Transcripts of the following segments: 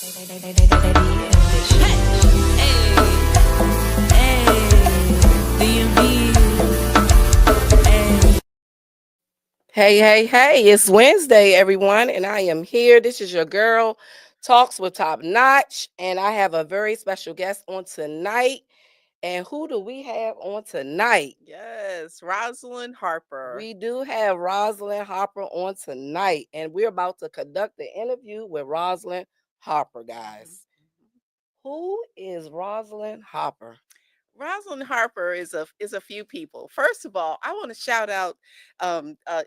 Hey, hey, hey, it's Wednesday, everyone, and I am here. This is your girl, Talks with Top Notch, and I have a very special guest on tonight. And who do we have on tonight? Yes, Rosalind Harper. We do have Rosalind Harper on tonight, and we're about to conduct the interview with Rosalind Harper, guys. Who is Rosalind Harper? Rosalind Harper is a few people. First of all, I want to shout out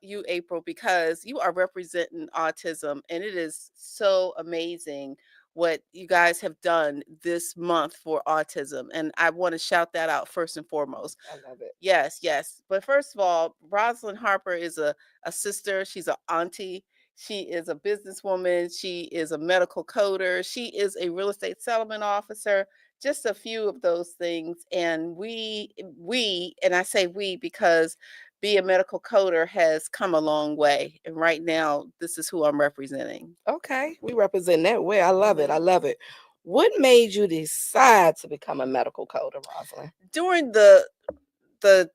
you, April, because you are representing autism, and it is so amazing what you guys have done this month for autism. And I want to shout that out first and foremost. I love it. Yes, yes. But first of all, Rosalind Harper is a sister. She's an auntie. She is a businesswoman. She is a medical coder. She is a real estate settlement officer. Just a few of those things. And and I say we because being a medical coder has come a long way. And right now, this is who I'm representing. Okay, we represent that way. I love it. I Mhm. love it. What made you decide to become a medical coder, Rosalind? During the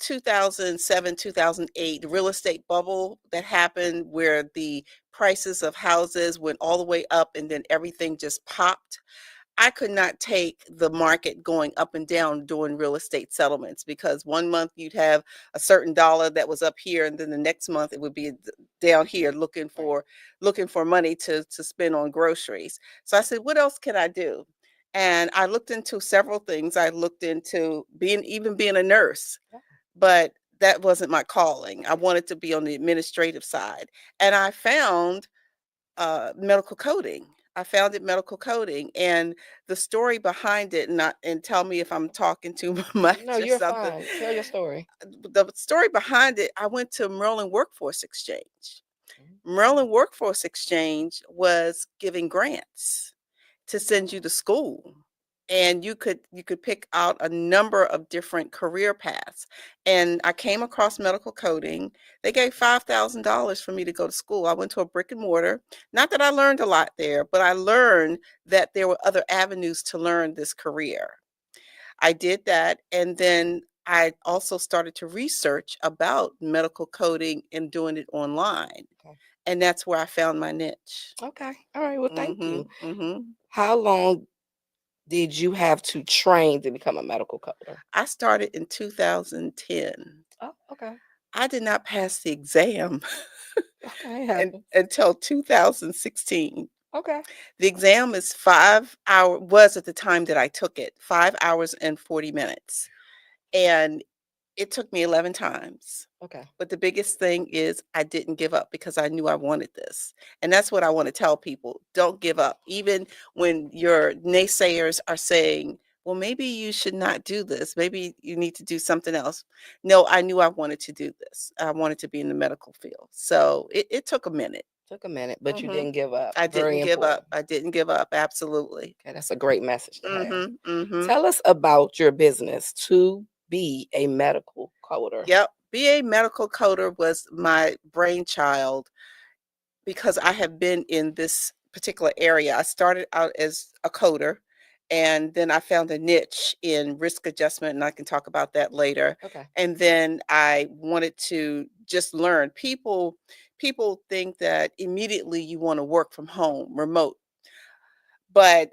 2007 2008 real estate bubble that happened where the prices of houses went all the way up and then everything just popped. I could not take the market going up and down doing real estate settlements because one month you'd have a certain dollar that was up here and then the next month it would be down here looking for money to spend on groceries. So I said, what else can I do? And I looked into several things. I looked into being a nurse, Yeah. but that wasn't my calling. I wanted to be on the administrative side. And I found medical coding. I found it medical coding and the story behind it, not and tell me if I'm talking too No, much or you're something. fine. Tell your story. The story behind it, I went to Maryland Workforce Exchange. Mhm. Maryland Workforce Exchange was giving grants to send you to school, and you could pick out a number of different career paths. And I came across medical coding. They gave $5,000 for me to go to school. I went to a brick and mortar. Not that I learned a lot there, but I learned that there were other avenues to learn this career. I did that, and then I also started to research about medical coding and doing it online, Okay. and that's where I found my niche. Okay. All right. Well, thank you. Mhm, mhm. How long did you have to train to become a medical coder? I started in 2010. Oh, okay. I did not pass the exam Okay. It happened. until 2016. Okay. The exam is 5 hour was at the time that I took it, 5 hours and 40 minutes. And it took me 11 times. Okay. But the biggest thing is I didn't give up because I knew I wanted this. And that's what I want to tell people. Don't give up. Even when your naysayers are saying, well, maybe you should not do this. Maybe you need to do something else. No, I knew I wanted to do this. I wanted to be in the medical field. So it took a minute. Took a minute, but you Hmm. didn't give up. I Very didn't give important. up. I didn't give up. Absolutely. Okay. That's a great message to have. Hmm. Hmm. Tell us about your business to be a medical coder. Yep. BA Medical Coder was my brainchild because I have been in this particular area. I started out as a coder and then I found a niche in risk adjustment, and I can talk about that later. Okay. And then I wanted to just learn. People think that immediately you want to work from home, remote. But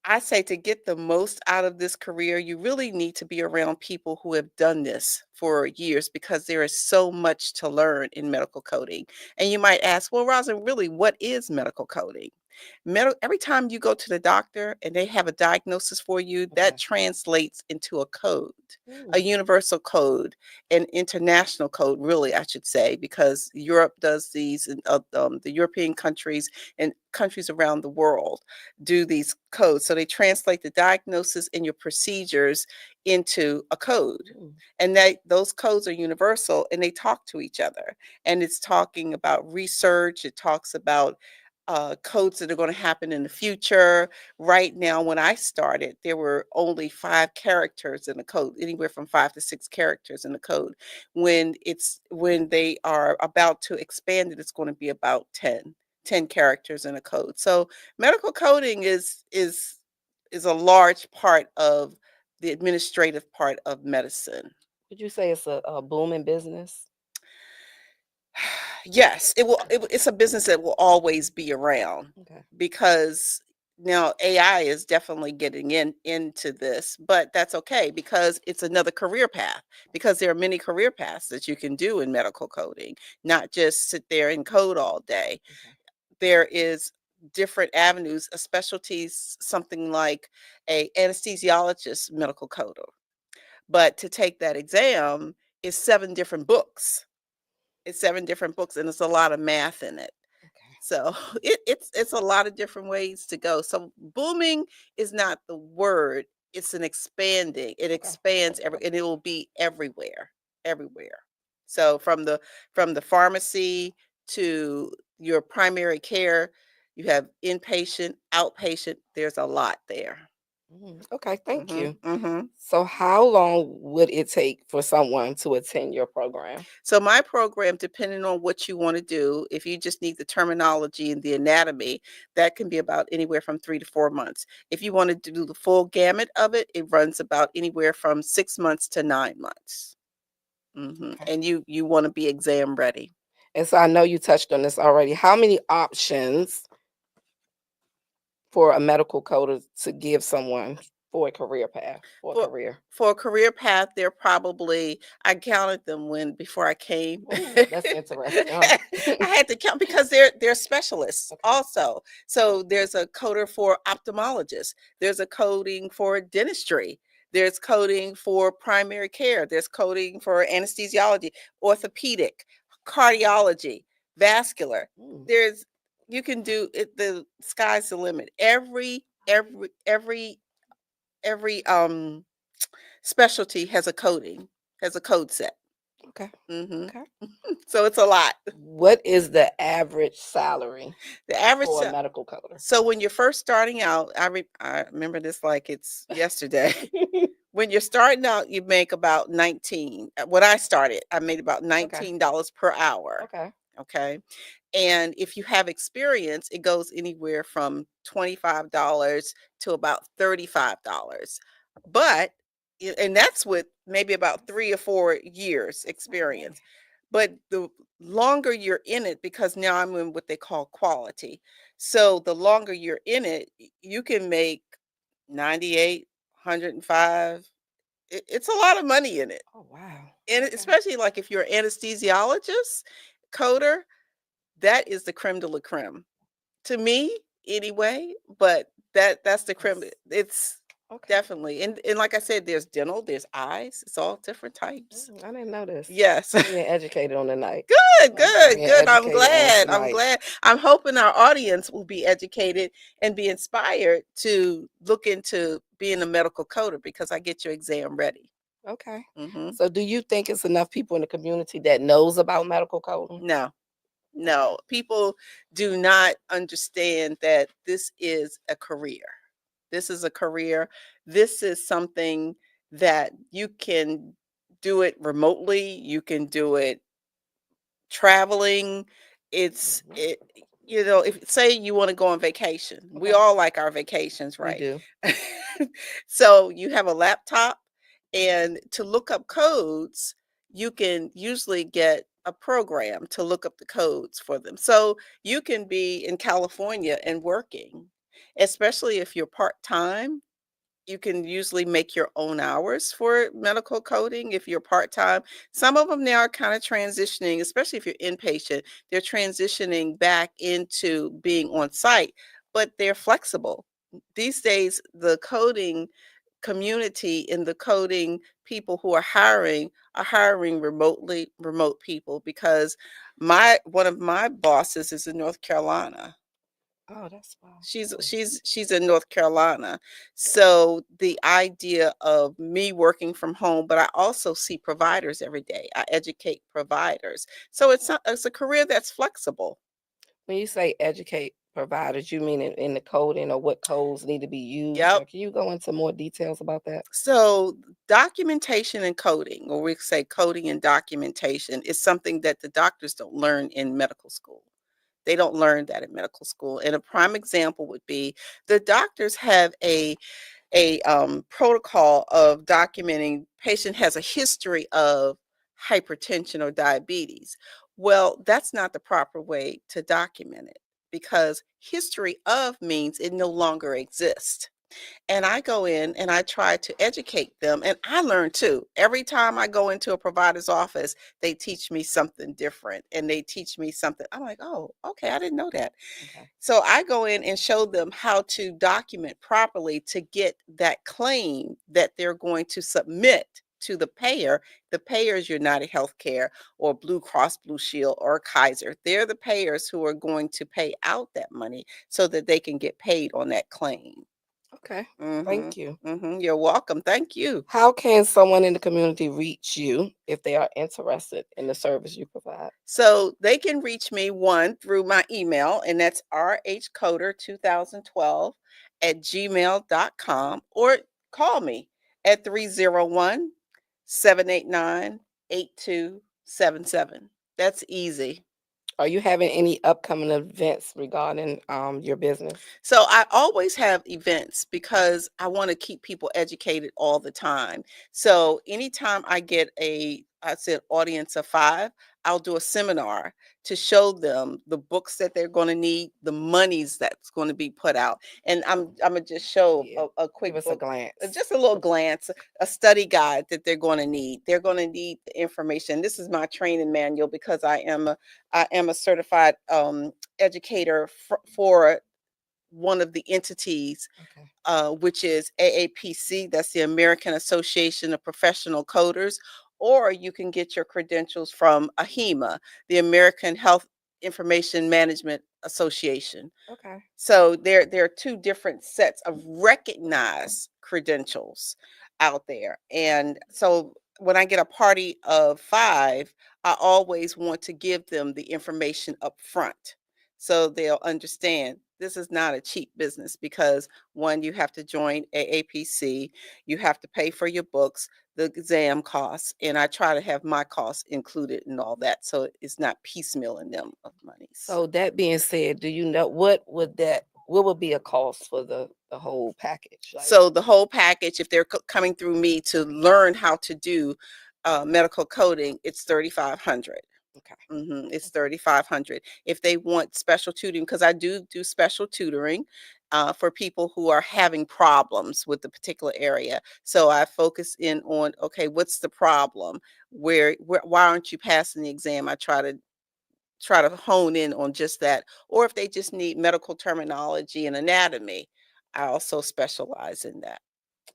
I say to get the most out of this career, you really need to be around people who have done this for years because there is so much to learn in medical coding. And you might ask, well, Rosin, really, what is medical coding? Every time you go to the doctor and they have a diagnosis for you, that Okay. translates into a code, a Ooh. universal code, an international code, really, I should say, because Europe does these, and the European countries and countries around the world do these codes. So they translate the diagnosis and your procedures into a code. Ooh. And those codes are universal and they talk to each other. And it's talking about research, it talks about codes that are going to happen in the future. Right now, when I started, there were only 5 characters in the code, anywhere from 5 to 6 characters in the code. When they are about to expand it, it's going to be about 10 10 characters in a code. So medical coding is a large part of the administrative part of medicine. Would you say it's a booming business? Yes, it's a business that will always be around Okay. because now AI is definitely getting into this, but that's okay because it's another career path. Because there are many career paths that you can do in medical coding, not just sit there and code all day. Okay. There is different avenues, a specialties, something like a anesthesiologist medical coder. But to take that exam is 7 different books. It's 7 different books, and it's a lot of math in it. Okay. So it's a lot of different ways to go. So booming is not the word; it's an expanding. It Okay. expands and it will be everywhere, everywhere. So from the pharmacy to your primary care, you have inpatient, outpatient. There's a lot there. Okay. Thank Hmm. you. Hmm. So, how long would it take for someone to attend your program? So my program, depending on what you want to do, if you just need the terminology and the anatomy, that can be about anywhere from 3 to 4 months. If you want to do the full gamut of it, it runs about anywhere from 6 months to 9 months. Okay. And you want to be exam ready. And so, I know you touched on this already. How many options for a medical coder to give someone for a career path, for a For career? for a career path, they're probably I counted them when before I came. Oh, that's interesting. Huh? I had to count because they're specialists Okay. also. So there's a coder for ophthalmologists. There's a coding for dentistry. There's coding for primary care. There's coding for anesthesiology, orthopedic, cardiology, vascular. Mm, There's you can do it. The sky's the limit. Every specialty has a code set. okay. Mhm. Okay. So it's a lot. What is the average salary The average for a sa medical coder? so when you're first starting out, I remember this like it's yesterday. When you're starting out, you make about 19. When I started, I made about Okay. $19 per hour, Okay. okay? And if you have experience, it goes anywhere from $25 to about $35. But and that's with maybe about 3 or 4 years Okay. experience. But the longer you're in it, because now I'm in what they call quality. So the longer you're in it, you can make 98, 105. It's a lot of money in it. Oh wow. And Okay. especially like if you're an anesthesiologist, coder, that is the creme de la creme. To me, anyway, but that's the creme. That's It's okay. definitely and like I said, there's dental, there's eyes, it's all different types. I didn't know this. Yes. I'm being educated on the night. Good, I'm good, being good. I'm educated on glad. I'm tonight. glad. I'm hoping our audience will be educated and be inspired to look into being a medical coder because I get your exam ready. Okay. Hmm. So, do you think it's enough people in the community that knows about medical coding? No, Okay. no. People do not understand that this is a career. This is a career. This is something that you can do it remotely. You can do it traveling. It's Mhm. it, if say you want to go on vacation. We Okay. all like our vacations, We right? do. So you have a laptop, and to look up codes, you can usually get a program to look up the codes for them. So you can be in California and working, especially if you're part-time. You can usually make your own hours for medical coding if you're part-time. Some of them now are kind of transitioning, especially if you're inpatient, they're transitioning back into being on site, but they're flexible. These days, the coding community and the coding people who are hiring remote people because my one of my bosses is in North Carolina. Oh, that's wow. She's Cool. she's she's in North Carolina. So the idea of me working from home, but I also see providers every day. I educate providers. So it's a career that's flexible. When you say educate providers, you mean in the coding or what codes need to be used? Yep. Or can you go into more details about that? So documentation and coding, or we say coding and documentation, is something that the doctors don't learn in medical school. They don't learn that in medical school. And a prime example would be the doctors have a protocol of documenting patient has a history of hypertension or diabetes. Well, that's not the proper way to document it because history of means it no longer exists. And I go in and I try to educate them, and I learn too. Every time I go into a provider's office, they teach me something different and they teach me something. I'm like, oh, okay, I didn't know that. Okay. So I go in and show them how to document properly to get that claim that they're going to submit to the payer. The payer is United Healthcare or Blue Cross Blue Shield or Kaiser. They're the payers who are going to pay out that money so that they can get paid on that claim. Okay. Mhm. Thank you. Mhm. You're welcome. Thank you. How can someone in the community reach you if they are interested in the service you provide? So they can reach me one through my email, and that's rhcoder2012 at gmail.com, or call me at 301 789 8277. That's easy. Are you having any upcoming events regarding your business? So I always have events because I want to keep people educated all the time. So anytime I get I said audience of 5, I'll do a seminar to show them the books that they're going to need, the monies that's going to be put out. And I'm gonna just show Yeah. a Give quick us a book, glance. just a little glance, a study guide that they're going to need. They're going to need the information. This is my training manual because I am a certified educator for one of the entities, Okay. which is AAPC, that's the American Association of Professional Coders, or you can get your credentials from AHIMA, the American Health Information Management Association. Okay. So there are two different sets of recognized credentials out there. And so when I get a party of 5, I always want to give them the information up front so they'll understand this is not a cheap business because one, you have to join AAPC, you have to pay for your books, the exam costs, and I try to have my costs included in all that so it's not piecemealing them of monies. So that being said, do you know what would be a cost for the whole package? Like, So the whole package, if they're coming through me to learn how to do medical coding, it's 3,500. okay. It's 3,500. If they want special tutoring, because I do special tutoring for people who are having problems with the particular area. So I focus in on, okay, what's the problem? Where why aren't you passing the exam? I try to hone in on just that. Or if they just need medical terminology and anatomy, I also specialize in that.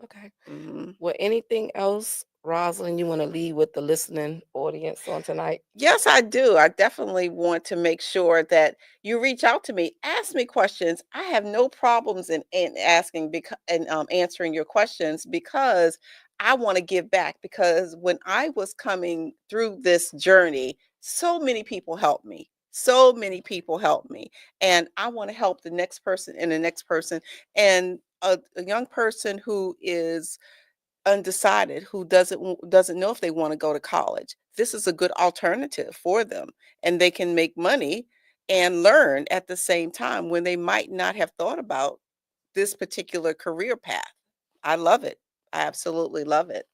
Okay. Mhm. Well, anything else, Rosalind, you want to leave with the listening audience on tonight? Yes, I do. I definitely want to make sure that you reach out to me, ask me questions. I have no problems in asking because and answering your questions because I want to give back. Because when I was coming through this journey, so many people helped me. So many people helped me, and I want to help the next person and the next person, and a young person who is undecided, who doesn't know if they want to go to college. This is a good alternative for them, and they can make money and learn at the same time when they might not have thought about this particular career path. I love it. I absolutely love it.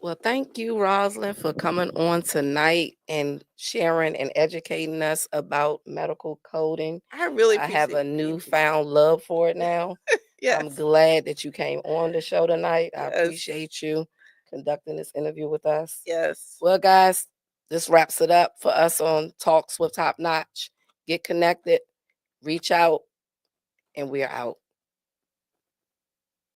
Well, thank you, Rosalind, for coming on tonight and sharing and educating us about medical coding. I really I have appreciate a you. newfound love for it now. I'm Yes. glad that you came on the show tonight. I Yes. appreciate you conducting this interview with us. Yes. Well, guys, this wraps it up for us on Talks with Top Notch. Get connected, reach out, and we're out.